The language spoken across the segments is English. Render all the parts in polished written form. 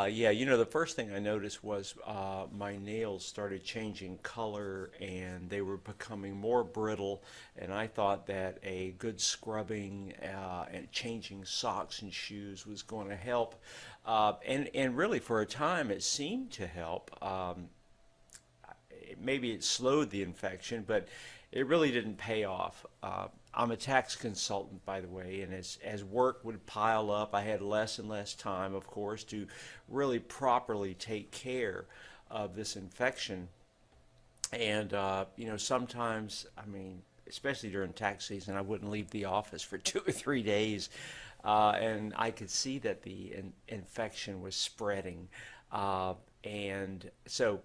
Yeah, the first thing I noticed was my nails started changing color and they were becoming more brittle. And I thought that a good scrubbing and changing socks and shoes was going to help. And really, for a time, it seemed to help. Maybe it slowed the infection, but it really didn't pay off. I'm a tax consultant, by the way, and as work would pile up, I had less and less time, of course, to really properly take care of this infection. And, sometimes, I mean, especially during tax season, I wouldn't leave the office for 2 or 3 days. And I could see that the infection was spreading. And so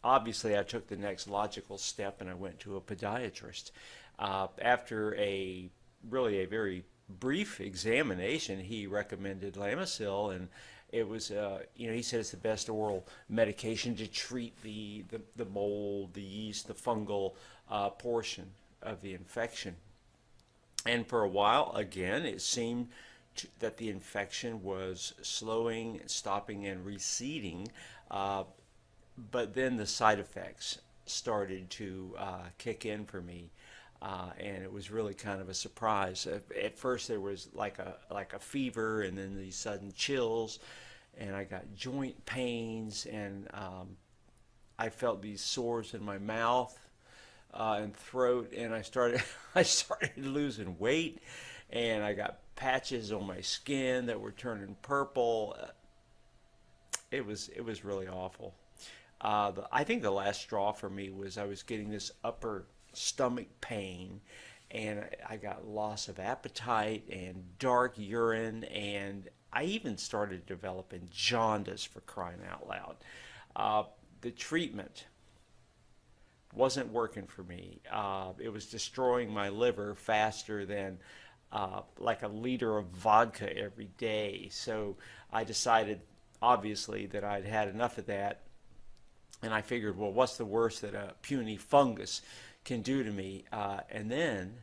obviously I took the next logical step and I went to a podiatrist. After a really a very brief examination, he recommended Lamisil, and it was, he said it's the best oral medication to treat the mold, the yeast, the fungal portion of the infection. And for a while, again, it seemed that the infection was slowing, stopping, and receding. But then the side effects started to kick in for me, and it was really kind of a surprise. At first, there was like a fever, and then these sudden chills, and I got joint pains, and I felt these sores in my mouth and throat, and I started I started losing weight, and I got patches on my skin that were turning purple. It was really awful. I think the last straw for me was I was getting this upper stomach pain, and I got loss of appetite and dark urine, and I even started developing jaundice, for crying out loud. The treatment wasn't working for me. It was destroying my liver faster than like a liter of vodka every day. So I decided, obviously, that I'd had enough of that, and I figured, well, what's the worst that a puny fungus can do to me? And then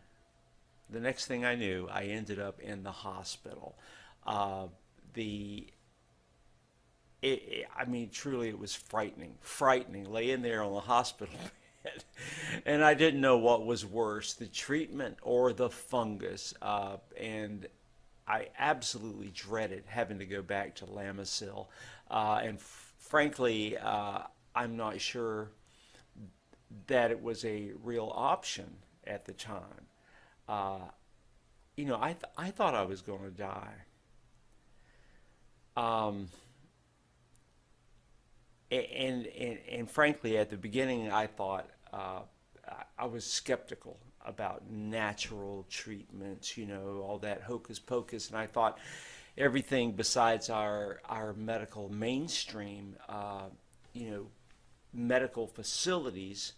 the next thing I knew, I ended up in the hospital. Uh, the I mean, truly, it was frightening, frightening, laying there on the hospital bed. And I didn't know what was worse, the treatment or the fungus. And I absolutely dreaded having to go back to Lamisil. And frankly, I'm not sure that it was a real option at the time. Uh, I thought I was going to die. Um, and frankly, at the beginning, I thought I was skeptical about natural treatments, all that hocus pocus, and I thought everything besides our medical mainstream, you know, medical facilities,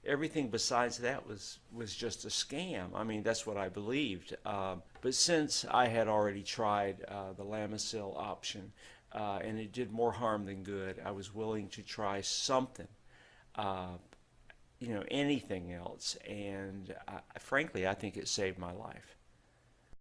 everything besides that was just a scam. I mean, that's what I believed. But since I had already tried the Lamisil option, and it did more harm than good, I was willing to try something, anything else. And frankly, I think it saved my life.